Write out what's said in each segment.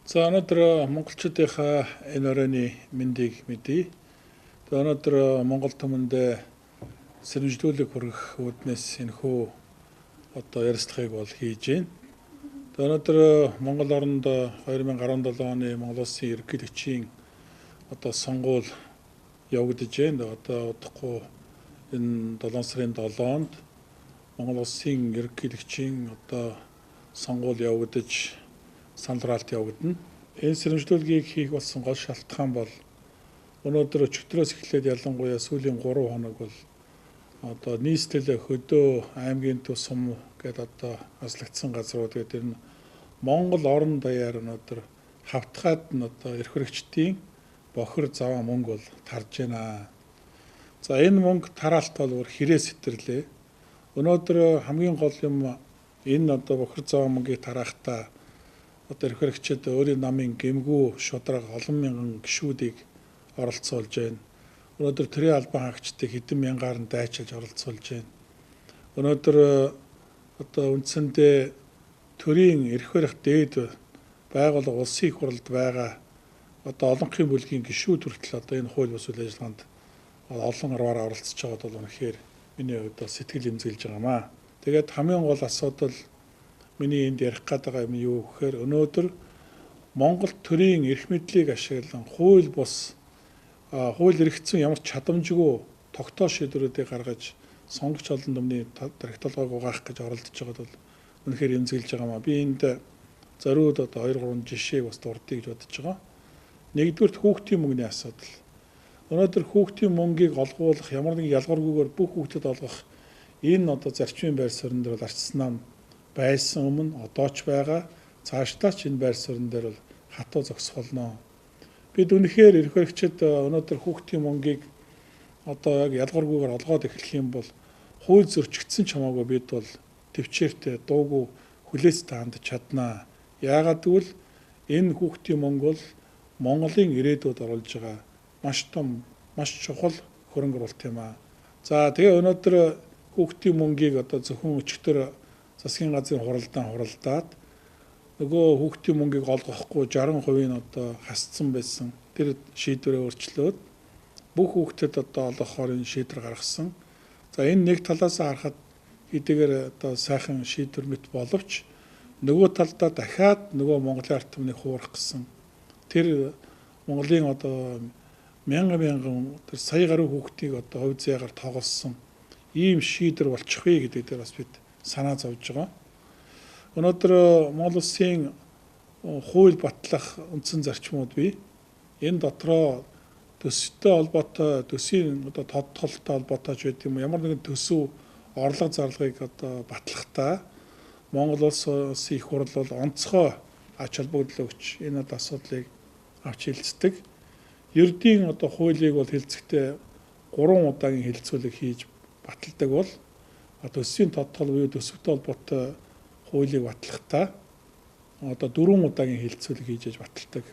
За өнөөдөр монголчуудынхаа энэ оройны мэндийг мэдье. Өнөөдөр Монгол түмэнд сэрэмжлүүлэг хүргэх үүднээс энэхүү ярилцлагыг бол хийж байна. Өнөөдөр Монгол оронд 2017 оны Монгол Улсын ерөнхийлөгчийн сонгуул явагдаж байна. Удахгүй энэ 7 сарын 7-нд Монгол Улсын ерөнхийлөгчийн сонгуул явагдаж санал хураалт явагдана. Энэ сэрэмжлүүлгийг хийх болсон гол шалтгаан бол өнөөдөр өчигдрөөс эхлээд ялангуяа сүүлийн 3 хоног бол нийслэл хөдөө аймгийн төв сум гэдэг аслагдсан газрууд гэдэг энэ Монгол орон даяар өнөөдөр хавтгаад нь эрх хэрэгчдийн бохир заваа мөнгө бол тарж байна. За энэ мөнгө тараалт бол хэрэг сэтэрлээ. Өнөөдөр хамгийн гол юм энэ бохир заваа мөнгийг тараахтаа эрх хэрэгчид өөрийн намын гэмгүү шударга олон мянган гишүүдийг оролцуулж байна. Өнөөдөр төрийн албан хаагчдыг хэдэн мянгаар нь дайчилж оролцуулж байна. Өнөөдөр үндсэндээ төрийн эрх барих дээд байгууллага улсын их хурлд байгаа олонхын бүлгийн гишүүд хүртэл энэ хууль бус үйл ажиллагаанд олон арваараа оролцож байгаад бол үнэхээр миний хувьд сэтгэл эмзэглэж байгаамаа. Тэгээд хамгийн гол асуудал миний энд ярих гэдэг юм юу гэхээр өнөөдөр Монгол төрийн эрх мэдлийг ашиглан хууль бус хууль эргэцсэн ямар чадамжгүй тогтоох шийдвэрүүдийг гаргаж сонгогч олон түмний тарих толгойг угаах гэж оролдож байгаад бол үнэхээр эмзэглэж байгаамаа. Би энд зориуд 2-3 жишээг бас дурдъя гэж бодож байгаа. Нэгдүгürt хүүхдийн мөнгөний асуудал. Өнөөдөр хүүхдийн мөнгийг олгуулах ямар нэг ялгаргүйгээр бүх хүүхдэд олгох энэ зарчмын байр суурин дээр бол арч санаа байсан өмнө одоо ч байгаа цаашдаа ч энэ байр суурин дээр бол хатуу зогсголно. Бид үнэхээр эрх баригчид өнөөдөр хүүхдийн мөнгийг яг ялгаргүйгээр олгоод эхлэх юм бол хууль зөрчигдсөн ч хамаагүй бид бол төвчээртэй дуугүй хүлээцтэй хандж чаднаа. Яагаад гэвэл энэ хүүхдийн мөнгө бол Монголын ирээдүйд оруулж байгаа маш том, маш чухал хөрөнгө оруулалт юм аа. За тэгээ өнөөдөр хүүхдийн мөнгийг зөвхөн өчигдөр засгийн газрын хуралдаад нөгөө хүүхдийн мөнгийг олгохгүй 60% нь хасцсан байсан. Тэр шийдвэрээ өөрчлөөд бүх хүүхдэд олгохоор энэ шийдвэр гаргасан. За энэ нэг талаас харахад хэдийгээр сайхан шийдвэр мэт боловч нөгөө талдаа дахиад нөгөө Монголын ард түмнийг хуурах гэсэн тэр Монголын мянган тэр сая гаруй хүүхдийг хувь заяагаар тоглосон ийм шийдвэр болчих вэ гэдэг дээр бас бид санаа зовж байгаа. Өнөөдөр Монгол Улсын хууль батлах үндсэн зарчмууд бий. Энэ дотроо төсөвтэй холбоотой, төсвийн тодтолтой холбоотой ч байт юм. Ямар нэгэн төсөв орлого зарлагыг батлахдаа Монгол Улсын их хурл бол онцгой ач холбогдол өгч энэ асуудлыг авч хэлцдэг. Ердийн хуулийг бол хэлцэхдээ 3 удаагийн хэлэлцүүлэг хийж баталдаг бол төсвийн тодтол буюу төсөвтэй холбоотой хуулийг батлахдаа 4 удаагийн хэлэлцүүлэг хийж баталдаг.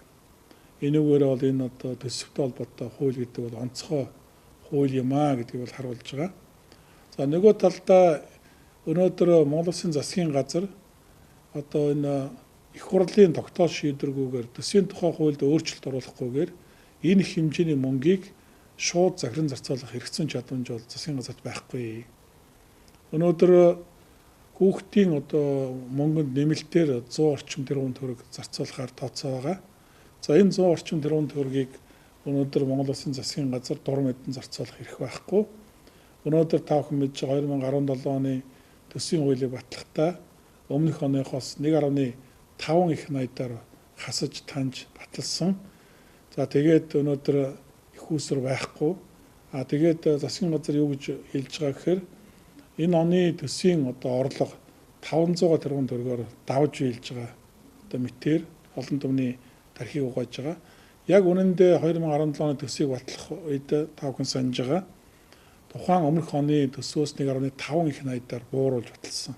Энэгээр бол энэ төсөвтэй холбоотой хууль гэдэг бол онцгой хууль юм аа гэдгийг бол харуулж байгаа. За нөгөө талдаа өнөөдөр Монгол Улсын засгийн газар энэ их хурлын тогтоол шийдвэргүйгээр төсвийн тухай хуульд өөрчлөлт оруулахгүйгээр энэ их хэмжээний мөнгийг шууд захиран зарцуулах хэрэгцсэн чадамж бол засгийн газарт байхгүй. Өнөөдөр хүүхдийн мөнгөнд нэмэлтээр 100 орчим тэрбум төгрөг зарцуулахаар тооцоо байгаа. За энэ 100 орчим тэрбум төгрөгийг өнөөдөр Монгол Улсын засгийн газар дур мэдэн зарцуулах эрх байхгүй. Өнөөдөр та бүхэн мэдж байгаа 2017 оны төсвийн хуулийг батлахдаа өмнөх оныхоос 1.5 их найдаар хасаж таньж баталсан. За тэгээд өнөөдөр их усэр байхгүй. Тэгээд засгийн газар юу гэж хэлж байгаа гэхээр энэ оны төсвийн орлого 500 тэрбум төгрөгөөр давж биелж байгаа мэтээр олон түмний тархийг угааж байгаа. Яг үнэндээ 2017 оны төсвийг батлах үед та бүхэн санаж байгаа. Тухайн өмнөх оны төсвөөс 1.5 их найдаар бууруулж баталсан.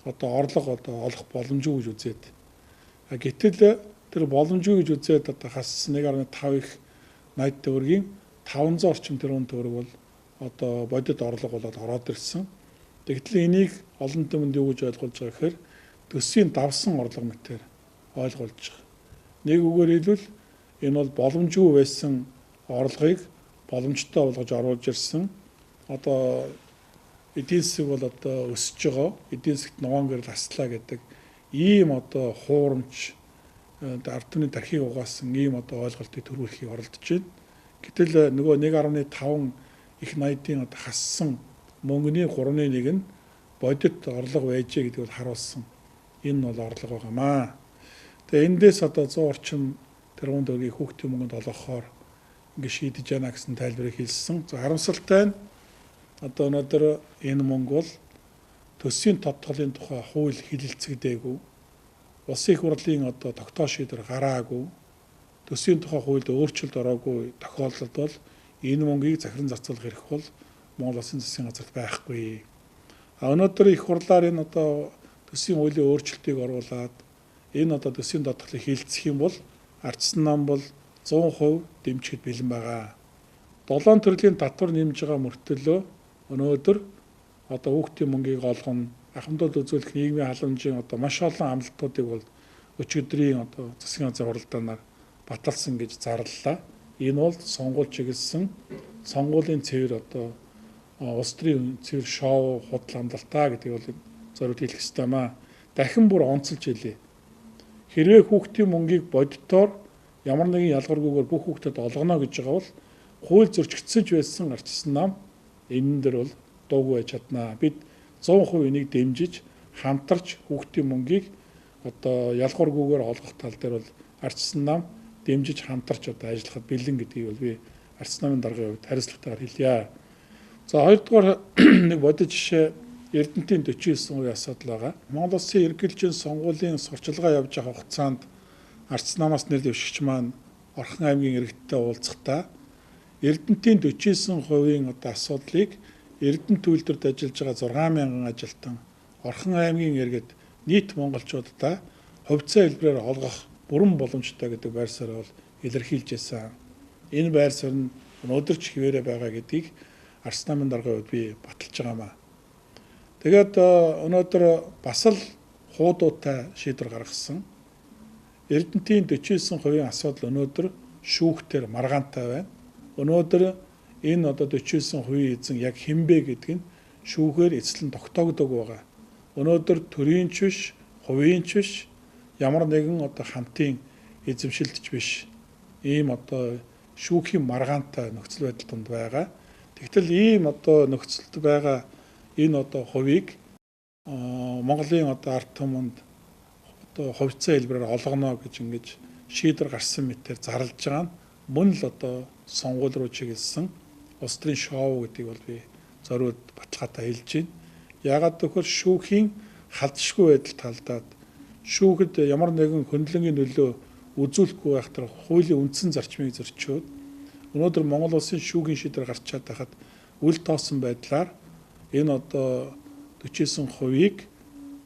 Орлого олох боломжгүй гэж үзээд. Гэтэл тэр боломжгүй гэж үзээд хассан 1.5 их найд төгрөгийн 500 орчим тэрбум төгрөг бол бодит орлого болоод ороод ирсэн. Тэгтэл энийг олон түмэнд юу гэж ойлгуулж байгаа гэхээр төсвийн давсан орлого мэтээр ойлгуулж байгаа. Нэг үгээр хэлбэл энэ бол боломжгүй байсан орлогыг боломжтой болгож оруулж ирсэн. Одоо эдийн засаг бол одоо өсөж байгаа. Эдийн засагт ногоон гэрэл аслаа гэдэг ийм одоо хуурамч ард түмний тархийг угаасан ийм одоо ойлголтыг төрүүлэхийг оролдож байна. Гэтэл нөгөө 1.5 их 80-ийн одоо хассан мөнгөний 3/1 нь бодит орлого байжээ гэдгийг харуулсан. Энэ бол орлого байгаамаа. Тэгээ эндээс одоо 100 орчим тэрбум төгрөгийг хүүхдийн мөнгөнд олгохоор ингэ шийдэж яана гэсэн тайлбарыг хэлсэн. Харамсалтай нь одоо өнөөдөр энэ мөнгө бол төсвийн тодтголын тухай хууль хэлэлцэгдээгүй. Улсын их хурлын одоо тогтоох шийдвэр гараагүй. Төсвийн тухай хуульд өөрчлөлт ороогүй тохиолдолд бол энэ мөнгийг захиран зарцуулах эрх бол Монгол Улсын засгийн газарт байхгүй. Өнөөдөр их хурлаар энэ одоо төсвийн хуулийн өөрчлөлтийг оруулад энэ одоо төсвийн тодтголыг хилцэх юм бол ардчсан нам бол 100% дэмжихэд бэлэн байгаа. 7 төрлийн татвар нэмж байгаа мөртлөө өнөөдөр одоо хүүхдийн мөнгийг олгоно, ахмадууд үзүүлэх нийгмийн халамжийн одоо маш олон амлалтуудыг бол өчигдрийн одоо засгийн газрын хуралдаанаар баталсан гэж зарлалаа. Энэ бол сонгуул чиглэсэн сонгуулийн цэвэр одоо улс төрийн цэвэр шоу худал амлалтаа гэдэг бол зориуд хэлэх ёстой маа. Дахин бүр онцолж хэлье. Хэрвээ хүүхдийн мөнгийг бодитоор ямар нэгэн ялгаргүйгээр бүх хүүхдэд олгоно гэж байгаа бол хууль зөрчигдсөж байсан ардчсан нам энэ дээр бол дуугүй байж чаднаа. Бид 100% энийг дэмжиж хамтарч хүүхдийн мөнгийг одоо ялгаргүйгээр олгох тал дээр бол ардчсан нам дэмжиж хамтарч одоо ажиллахад бэлэн гэдгийг бол би ардчсан намын даргын хувьд хариуцлагатайгаар хэлье. За хоёрдугаар нэг бодит жишээ Эрдэнэтийн 49% асуудал байгаа. Монгол Улсын ерөнхийлөгчийн сонгуулийн сурчилгаа явж байгаа хугацаанд ардчсан намаас нэр дэвшигч маань Орхон аймгийн иргэдтэй уулзахдаа Эрдэнэтийн 49%-ийн одоо асуудлыг Эрдэнэт үйлдвэрт ажиллаж байгаа 6,000 ажилтан Орхон аймгийн иргэд нийт монголчуудаа хувьцаа хэлбэрээр олгох бүрэн боломжтой гэдэг байр суурь бол илэрхийлж байсан. Энэ байр суурь нь өнөөдөр ч хിവэрэ байгаа гэдгийг ардчсан намын даргын хувьд би баталж байгаамаа. Тэгээд өнөөдөр бас л хуудуутай шийдвэр гаргасан. Эрдэнэтийн 49%-ийн асуудал өнөөдөр шүүхтэр маргаантай байна. Өнөөдөр энэ одоо 49% эзэн яг хинбэ гэдэг нь шүүхээр эцэлэн тогтоогдог байгаа. Өнөөдөр төрийн ч биш, хувийн ч биш, ямар нэгэн одоо хамтын эзэмшилтч биш. Ийм одоо шүүхийн маргаантай нөхцөл байдал донд байгаа. Тэгтэл ийм одоо нөхцөлд байгаа энэ одоо хувийг Монголын одоо ард түмэнд одоо хувьцаа хэлбэрээр олгоно гэж ингэж шийдвэр гарсан мэтээр зарлж байгаа нь мөн л одоо сонгуул руу чиглэсэн улс төрийн шоу гэдгийг бол би зориуд баталгаатай хэлж байна. Яагаад гэвэл шүүхийн халдшгүй байдал талдаад шүүхэд ямар нэгэн хөндлөнгийн нөлөө үзүүлэхгүй байх тэр хуулийн үндсэн зарчмыг зөрчөөд өнөөдөр Монгол Улсын шүүхийн шийдвэр гарч чадаад хахад үл тоосон байдлаар энэ одоо 49%-ийг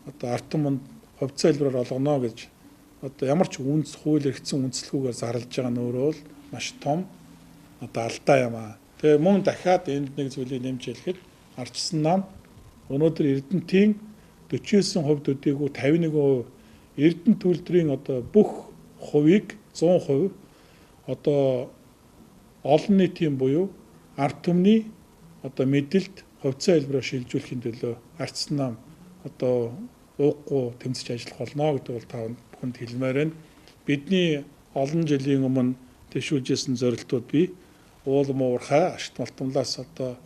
одоо ард түмэнд хувьцаа хэлбэрээр олгоно гэж одоо ямар ч хууль эрхцэн үндслэгүүгээр зарлж байгаа нь өөрөө л маш том одоо алдаа юм аа. Тэгээ мөн дахиад энд нэг зүйлийг нэмж хэлэхэд ардчсан нам өнөөдөр Эрдэнэтийн 49% төдийгүй 51% Эрдэнэт үйлдвэрийн одоо бүх хувийг 100% одоо олон нийтийн буюу ард түмний одоо мэдэлд хувьцаа хэлбэрээр шилжүүлэхийн төлөө ардчсан нам одоо ууггүй тэмцэж ажиллах болно гэдэг бол та бүхэнд хэлмээр байна. Бидний олон жилийн өмнө тэшүүлжсэн зорилтууд бий. Уул муурхай ашигт малтамлаас одоо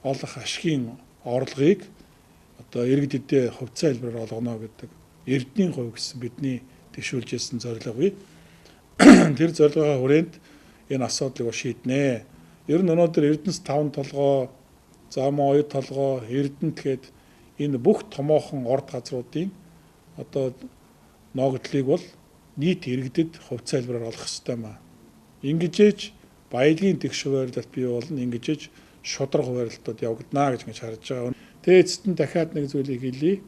олох ашигын орлогыг одоо иргэд эдээ хувьцаа хэлбэрээр олгоно гэдэг эрдэнийн хувь гэсэн бидний тэшүүлжсэн зорилго бий. Тэр зорилгын хүрээнд энэ асуудлыг шийднэ. Ер нь өнөөдөр Эрдэнэс 5 толгой, за мөн оюу толгой, Эрдэнэт гээд энэ бүх томоохон орд газруудын одоо ногдлыг бол нийт иргэдэд хувьцаа хэлбэрээр олох ёстой маа. Ингэж ээж баялагын тэгш хуваарлалт бий болно, ингэж ээж шудраг хуваарлалтууд явагдана гэж харж байгаа. Тэгээ эцэст нь дахиад нэг зүйлийг хэлье.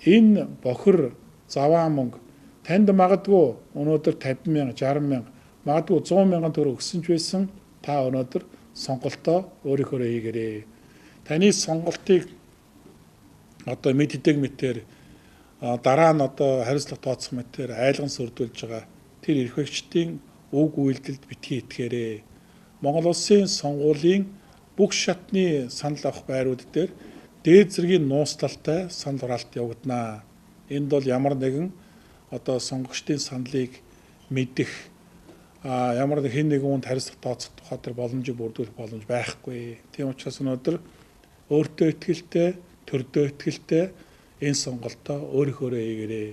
Энэ бохир заваа мөнгө танд магадгүй өнөөдөр 50,000, 60,000, магадгүй 100,000 төгрөг өгсөн ч байсан та өнөөдөр сонголтоо өөрийнхөө хийгээрэй. Таны сонголтыг одоо мэддэг мэтээр дараа нь одоо хариуцлага тооцох мэтээр айлган сүрдүүлж байгаа тэр эрх баригчдын үг үйлдэлд битгий итгээрэй. Монгол Улсын сонгуулийн бүх шатны санал авах байрууд дээр дээд зэргийн нууцлалтай санал хураалт явагдана. Энд бол ямар нэгэн одоо сонгогчдын саналыг мэдэх ямар нэг хэн нэгэн хүнд харьцах тооцох тухай тэр боломжийг бүрдүүлэх боломж байхгүй. Тийм учраас өнөөдөр өөртөө итгэлтэй, төрдөө итгэлтэй энэ сонголтоо өөрийнхөөрөө хийгээрэй.